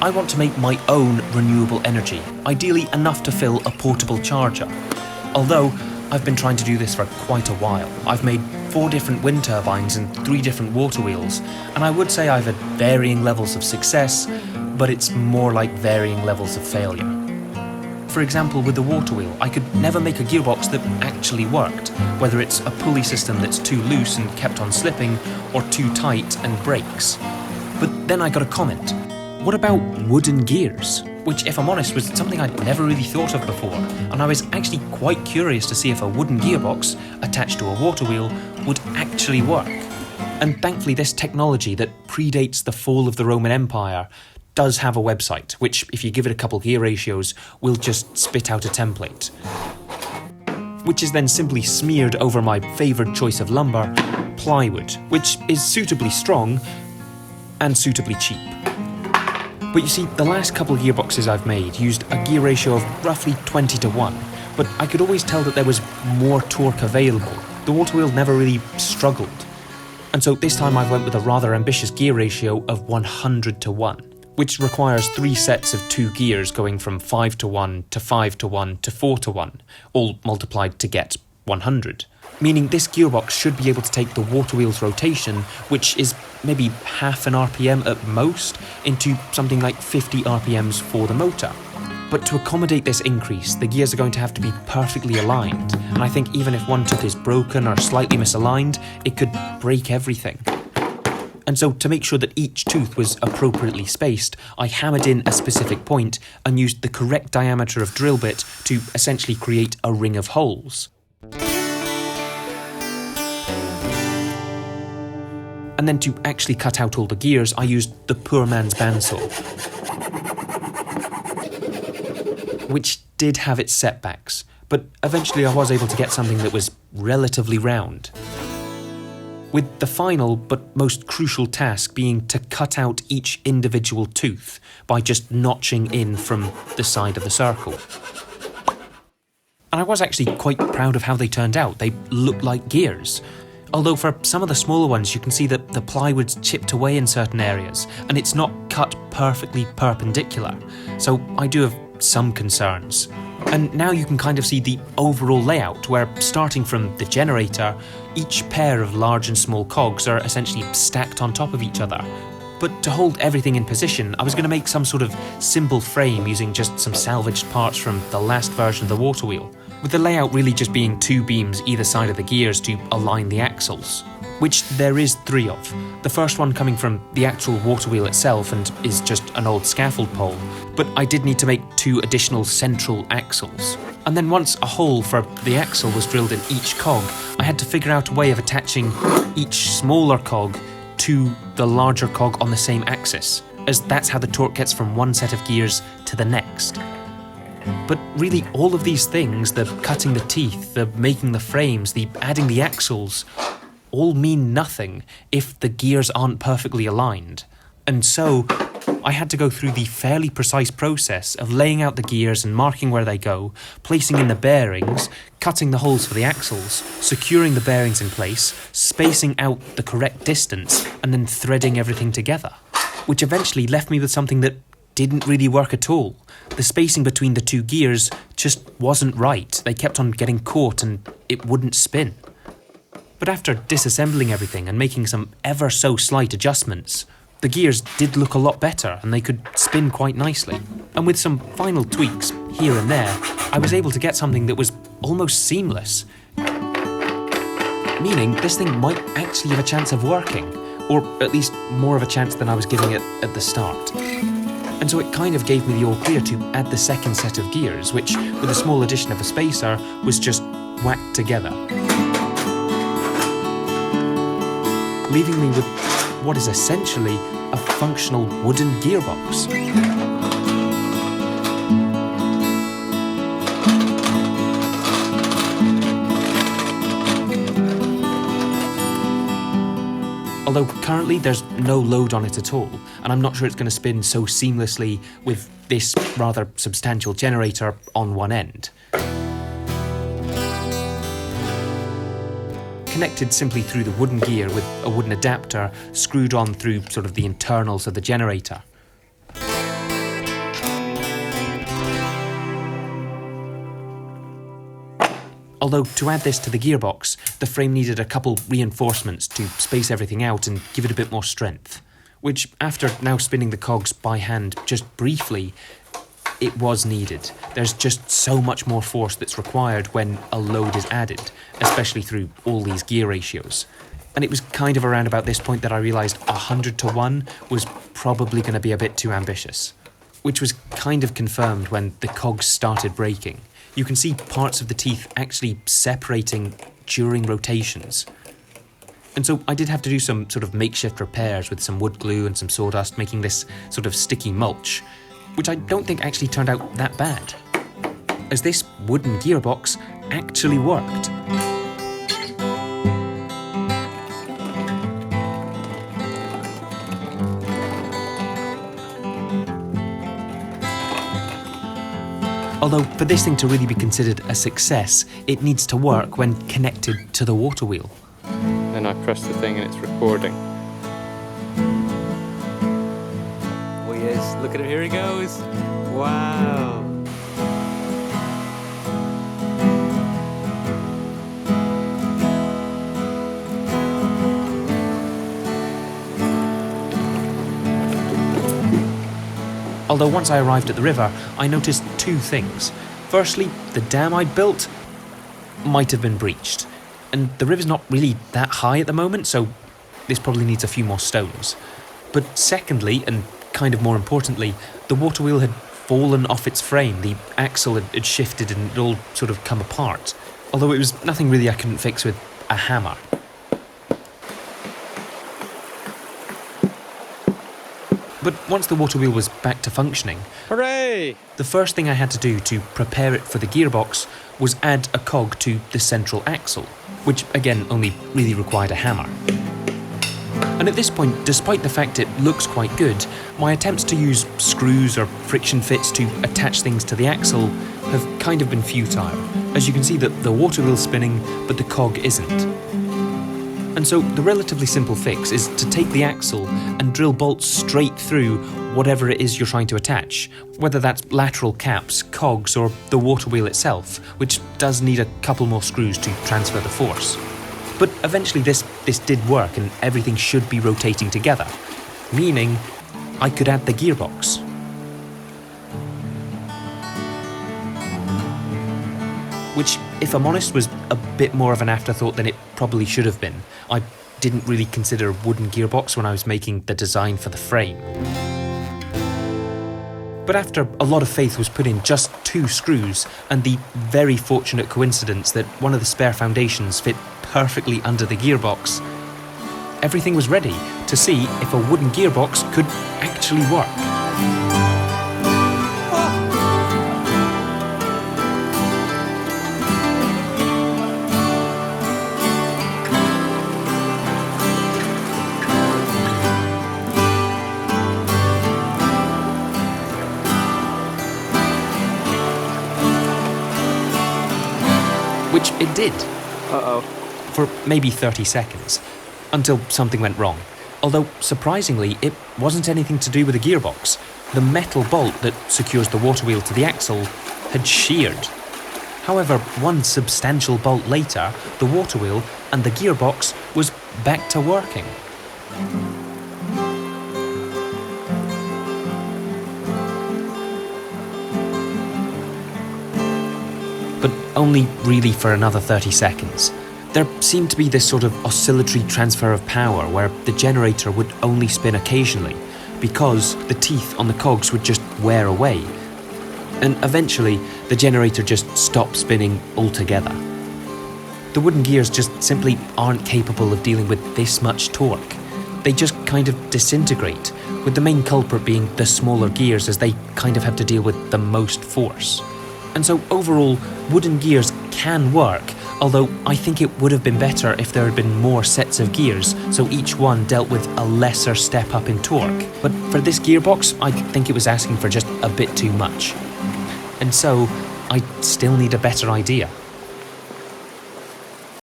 I want to make my own renewable energy, ideally enough to fill a portable charger. Although, I've been trying to do this for quite a while. I've made 4 different wind turbines and 3 different water wheels, and I would say I've had varying levels of success, but it's more like varying levels of failure. For example, with the water wheel, I could never make a gearbox that actually worked, whether it's a pulley system that's too loose and kept on slipping, or too tight and breaks. But then I got a comment. What about wooden gears? Which, if I'm honest, was something I'd never really thought of before, and I was actually quite curious to see if a wooden gearbox, attached to a water wheel, would actually work. And thankfully this technology that predates the fall of the Roman Empire does have a website, which, if you give it a couple gear ratios, will just spit out a template. Which is then simply smeared over my favoured choice of lumber, plywood, which is suitably strong and suitably cheap. But you see, the last couple gearboxes I've made used a gear ratio of roughly 20:1, but I could always tell that there was more torque available. The water wheel never really struggled. And so this time I went with a rather ambitious gear ratio of 100:1, which requires 3 sets of 2 gears going from 5:1 to 5:1 to 4:1, all multiplied to get 100. Meaning this gearbox should be able to take the water wheel's rotation, which is maybe half an RPM at most, into something like 50 RPMs for the motor. But to accommodate this increase, the gears are going to have to be perfectly aligned, and I think even if one tooth is broken or slightly misaligned, it could break everything. And so to make sure that each tooth was appropriately spaced, I hammered in a specific point and used the correct diameter of drill bit to essentially create a ring of holes. And then to actually cut out all the gears, I used the poor man's bandsaw, which did have its setbacks, but eventually I was able to get something that was relatively round. With the final but most crucial task being to cut out each individual tooth by just notching in from the side of the circle. And I was actually quite proud of how they turned out. They looked like gears. Although for some of the smaller ones you can see that the plywood's chipped away in certain areas and it's not cut perfectly perpendicular, so I do have some concerns. And now you can kind of see the overall layout where, starting from the generator, each pair of large and small cogs are essentially stacked on top of each other. But to hold everything in position, I was going to make some sort of simple frame using just some salvaged parts from the last version of the water wheel, with the layout really just being 2 beams either side of the gears to align the axles, which there is 3 of. The first one coming from the actual water wheel itself and is just an old scaffold pole, but I did need to make 2 additional central axles. And then once a hole for the axle was drilled in each cog, I had to figure out a way of attaching each smaller cog to the larger cog on the same axis, as that's how the torque gets from one set of gears to the next. But really all of these things, the cutting the teeth, the making the frames, the adding the axles, all mean nothing if the gears aren't perfectly aligned. And so I had to go through the fairly precise process of laying out the gears and marking where they go, placing in the bearings, cutting the holes for the axles, securing the bearings in place, spacing out the correct distance, and then threading everything together. Which eventually left me with something that didn't really work at all. The spacing between the 2 gears just wasn't right. They kept on getting caught and it wouldn't spin. But after disassembling everything and making some ever so slight adjustments, the gears did look a lot better and they could spin quite nicely. And with some final tweaks here and there, I was able to get something that was almost seamless. Meaning this thing might actually have a chance of working, or at least more of a chance than I was giving it at the start. And so it kind of gave me the all clear to add the second set of gears, which, with a small addition of a spacer, was just whacked together, leaving me with what is essentially a functional wooden gearbox. Although currently there's no load on it at all, and I'm not sure it's going to spin so seamlessly with this rather substantial generator on one end. Connected simply through the wooden gear with a wooden adapter screwed on through sort of the internals of the generator. Although to add this to the gearbox, the frame needed a couple reinforcements to space everything out and give it a bit more strength. Which, after now spinning the cogs by hand just briefly, it was needed. There's just so much more force that's required when a load is added, especially through all these gear ratios. And it was kind of around about this point that I realised 100 to 1 was probably going to be a bit too ambitious. Which was kind of confirmed when the cogs started breaking. You can see parts of the teeth actually separating during rotations. And so I did have to do some sort of makeshift repairs with some wood glue and some sawdust, making this sort of sticky mulch, which I don't think actually turned out that bad, as this wooden gearbox actually worked. Although for this thing to really be considered a success, it needs to work when connected to the water wheel. Then I press the thing and it's recording. Oh yes, look at it, here he goes. Wow. Although once I arrived at the river, I noticed two things. Firstly, the dam I'd built might have been breached. And the river's not really that high at the moment, so this probably needs a few more stones. But secondly, and kind of more importantly, the water wheel had fallen off its frame. The axle had shifted and it all sort of come apart. Although it was nothing really I couldn't fix with a hammer. But once the water wheel was back to functioning, Hooray! The first thing I had to do to prepare it for the gearbox was add a cog to the central axle, which again only really required a hammer. And at this point, despite the fact it looks quite good, my attempts to use screws or friction fits to attach things to the axle have kind of been futile, as you can see that the water wheel's spinning, but the cog isn't. And so the relatively simple fix is to take the axle and drill bolts straight through whatever it is you're trying to attach, whether that's lateral caps, cogs, or the water wheel itself, which does need a couple more screws to transfer the force. But eventually this did work and everything should be rotating together, meaning I could add the gearbox. Which, if I'm honest, was a bit more of an afterthought than it probably should have been. I didn't really consider a wooden gearbox when I was making the design for the frame. But after a lot of faith was put in just 2 screws, and the very fortunate coincidence that one of the spare foundations fit perfectly under the gearbox, everything was ready to see if a wooden gearbox could actually work. Which it did. Uh-oh. For maybe 30 seconds, until something went wrong. Although, surprisingly, it wasn't anything to do with the gearbox. The metal bolt that secures the water wheel to the axle had sheared. However, one substantial bolt later, the water wheel and the gearbox was back to working. But only really for another 30 seconds. There seemed to be this sort of oscillatory transfer of power where the generator would only spin occasionally because the teeth on the cogs would just wear away. And eventually, the generator just stopped spinning altogether. The wooden gears just simply aren't capable of dealing with this much torque. They just kind of disintegrate, with the main culprit being the smaller gears as they kind of have to deal with the most force. And so overall, wooden gears can work, although I think it would have been better if there had been more sets of gears, so each one dealt with a lesser step up in torque. But for this gearbox, I think it was asking for just a bit too much. And so, I still need a better idea.